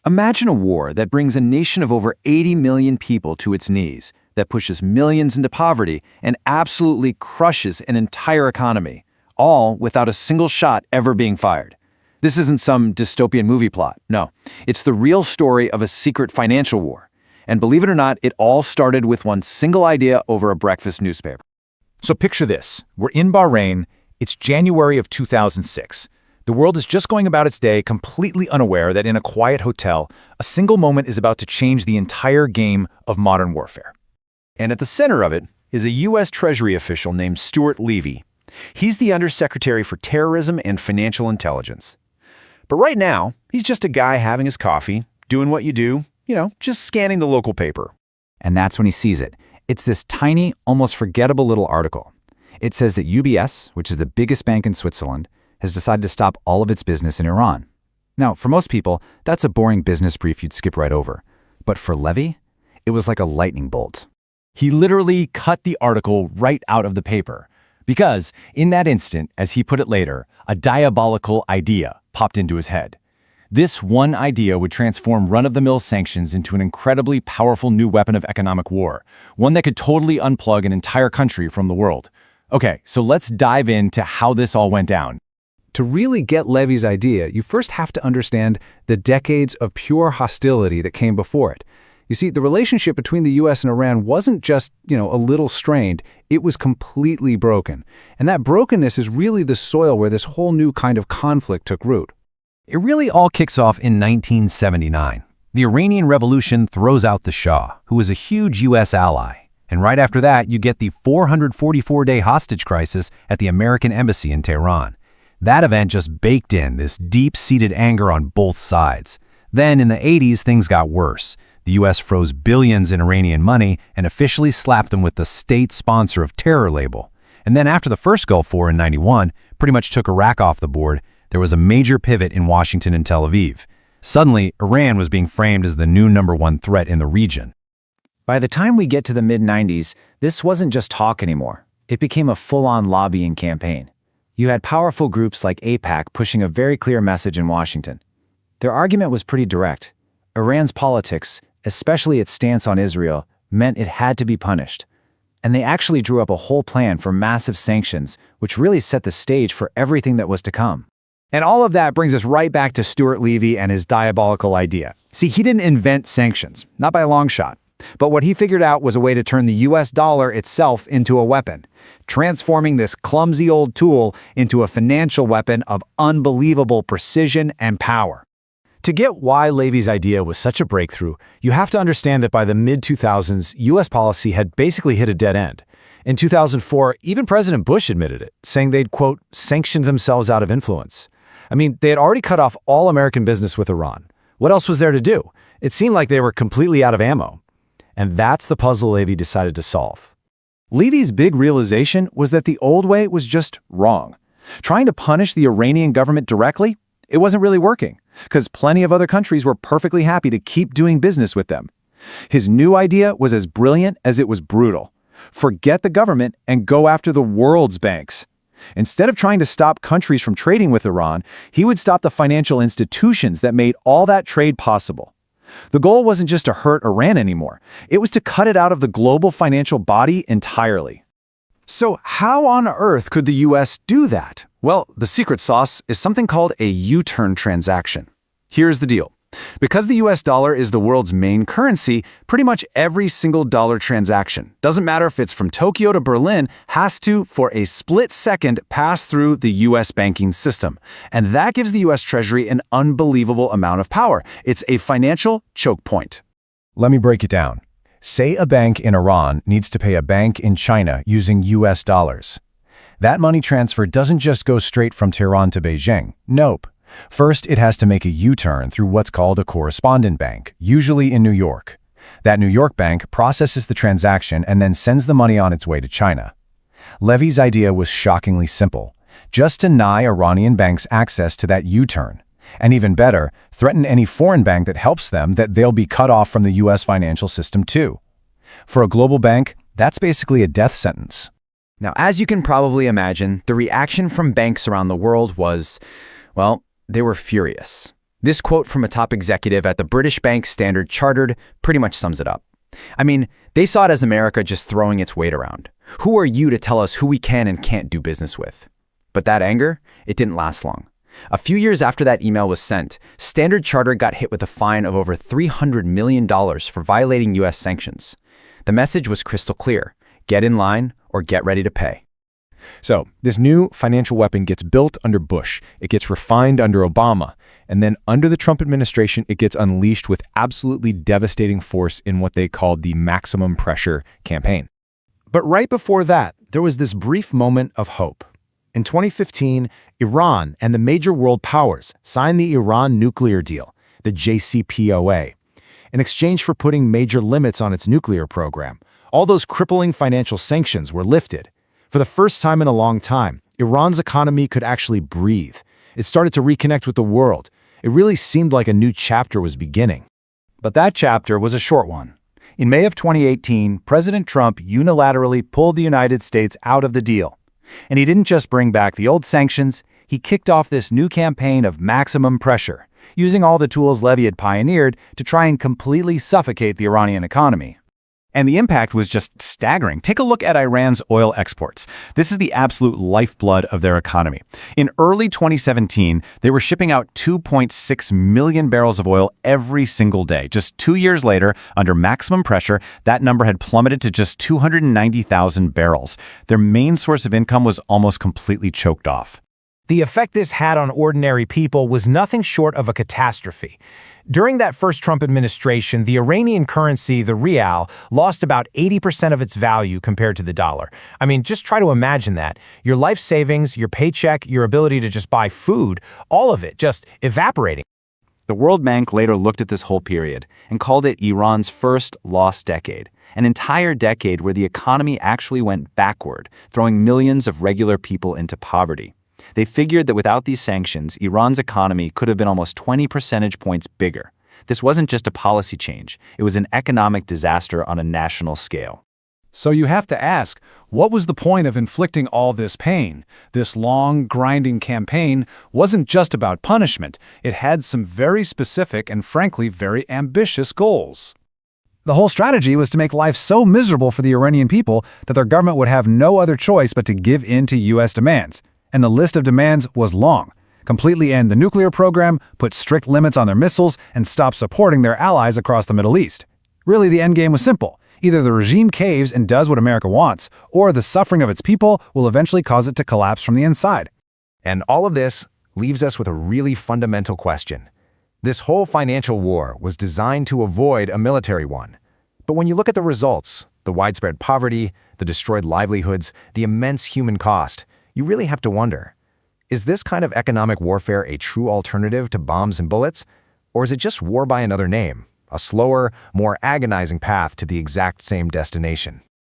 Imagine a war that brings a nation of over 80 million people to its knees, that pushes millions into poverty and absolutely crushes an entire economy, all without a single shot ever being fired. This isn't some dystopian movie plot. No, it's the real story of a secret financial war. And believe it or not, it all started with one single idea over a breakfast newspaper. So picture this. We're in Bahrain. It's January of 2006. The world is just going about its day completely unaware that in a quiet hotel, a single moment is about to change the entire game of modern warfare. And at the center of it is a U.S. Treasury official named Stuart Levy. He's the Undersecretary for Terrorism and Financial Intelligence. But right now, he's just a guy having his coffee, doing what you do, just scanning the local paper. And that's when he sees it. It's this tiny, almost forgettable little article. It says that UBS, which is the biggest bank in Switzerland, has decided to stop all of its business in Iran. Now, for most people, that's a boring business brief you'd skip right over. But for Levy, it was like a lightning bolt. He literally cut the article right out of the paper. Because, in that instant, as he put it later, a diabolical idea popped into his head. This one idea would transform run-of-the-mill sanctions into an incredibly powerful new weapon of economic war, one that could totally unplug an entire country from the world. Okay, so let's dive into how this all went down. To really get Levy's idea, you first have to understand the decades of pure hostility that came before it. You see, the relationship between the U.S. and Iran wasn't just, a little strained. It was completely broken. And that brokenness is really the soil where this whole new kind of conflict took root. It really all kicks off in 1979. The Iranian Revolution throws out the Shah, who was a huge U.S. ally. And right after that, you get the 444-day hostage crisis at the American Embassy in Tehran. That event just baked in this deep-seated anger on both sides. Then, in the 80s, things got worse. The U.S. froze billions in Iranian money and officially slapped them with the state sponsor of terror label. And then after the first Gulf War in '91 pretty much took Iraq off the board, there was a major pivot in Washington and Tel Aviv. Suddenly, Iran was being framed as the new #1 threat in the region. By the time we get to the mid-90s, this wasn't just talk anymore. It became a full-on lobbying campaign. You had powerful groups like AIPAC pushing a very clear message in Washington. Their argument was pretty direct. Iran's politics, especially its stance on Israel, meant it had to be punished. And they actually drew up a whole plan for massive sanctions, which really set the stage for everything that was to come. And all of that brings us right back to Stuart Levy and his diabolical idea. See, he didn't invent sanctions, not by a long shot. But what he figured out was a way to turn the US dollar itself into a weapon, transforming this clumsy old tool into a financial weapon of unbelievable precision and power. To get why Levy's idea was such a breakthrough, you have to understand that by the mid-2000s, US policy had basically hit a dead end. In 2004, even President Bush admitted it, saying they'd, quote, sanctioned themselves out of influence. I mean, they had already cut off all American business with Iran. What else was there to do? It seemed like they were completely out of ammo. And that's the puzzle Levy decided to solve. Levy's big realization was that the old way was just wrong. Trying to punish the Iranian government directly, it wasn't really working, because plenty of other countries were perfectly happy to keep doing business with them. His new idea was as brilliant as it was brutal. Forget the government and go after the world's banks. Instead of trying to stop countries from trading with Iran, he would stop the financial institutions that made all that trade possible. The goal wasn't just to hurt Iran anymore. It was to cut it out of the global financial body entirely. So how on earth could the U.S. do that? Well, the secret sauce is something called a U-turn transaction. Here's the deal. Because the US dollar is the world's main currency, pretty much every single dollar transaction, doesn't matter if it's from Tokyo to Berlin, has to, for a split second, pass through the US banking system. And that gives the US Treasury an unbelievable amount of power. It's a financial choke point. Let me break it down. Say a bank in Iran needs to pay a bank in China using US dollars. That money transfer doesn't just go straight from Tehran to Beijing. Nope. First, it has to make a U-turn through what's called a correspondent bank, usually in New York. That New York bank processes the transaction and then sends the money on its way to China. Levy's idea was shockingly simple. Just deny Iranian banks access to that U-turn. And even better, threaten any foreign bank that helps them that they'll be cut off from the U.S. financial system too. For a global bank, that's basically a death sentence. Now, as you can probably imagine, the reaction from banks around the world was, well, they were furious. This quote from a top executive at the British bank Standard Chartered pretty much sums it up. I mean, they saw it as America just throwing its weight around. Who are you to tell us who we can and can't do business with? But that anger, it didn't last long. A few years after that email was sent, Standard Chartered got hit with a fine of over $300 million for violating U.S. sanctions. The message was crystal clear: get in line or get ready to pay. So, this new financial weapon gets built under Bush, it gets refined under Obama, and then under the Trump administration, it gets unleashed with absolutely devastating force in what they called the maximum pressure campaign. But right before that, there was this brief moment of hope. In 2015, Iran and the major world powers signed the Iran nuclear deal, the JCPOA. In exchange for putting major limits on its nuclear program, all those crippling financial sanctions were lifted. For the first time in a long time, Iran's economy could actually breathe. It started to reconnect with the world. It really seemed like a new chapter was beginning. But that chapter was a short one. In May of 2018, President Trump unilaterally pulled the United States out of the deal. And he didn't just bring back the old sanctions, he kicked off this new campaign of maximum pressure, using all the tools Levy had pioneered to try and completely suffocate the Iranian economy. And the impact was just staggering. Take a look at Iran's oil exports. This is the absolute lifeblood of their economy. In early 2017, they were shipping out 2.6 million barrels of oil every single day. Just 2 years later, under maximum pressure, that number had plummeted to just 290,000 barrels. Their main source of income was almost completely choked off. The effect this had on ordinary people was nothing short of a catastrophe. During that first Trump administration, the Iranian currency, the rial, lost about 80% of its value compared to the dollar. I mean, just try to imagine that. Your life savings, your paycheck, your ability to just buy food, all of it just evaporating. The World Bank later looked at this whole period and called it Iran's first lost decade, an entire decade where the economy actually went backward, throwing millions of regular people into poverty. They figured that without these sanctions, Iran's economy could have been almost 20 percentage points bigger. This wasn't just a policy change, it was an economic disaster on a national scale. So you have to ask, what was the point of inflicting all this pain? This long, grinding campaign wasn't just about punishment. It had some very specific and frankly very ambitious goals. The whole strategy was to make life so miserable for the Iranian people that their government would have no other choice but to give in to U.S. demands. And the list of demands was long. Completely end the nuclear program, put strict limits on their missiles, and stop supporting their allies across the Middle East. Really, the endgame was simple. Either the regime caves and does what America wants, or the suffering of its people will eventually cause it to collapse from the inside. And all of this leaves us with a really fundamental question. This whole financial war was designed to avoid a military one. But when you look at the results, the widespread poverty, the destroyed livelihoods, the immense human cost, you really have to wonder, is this kind of economic warfare a true alternative to bombs and bullets? Or is it just war by another name, a slower, more agonizing path to the exact same destination?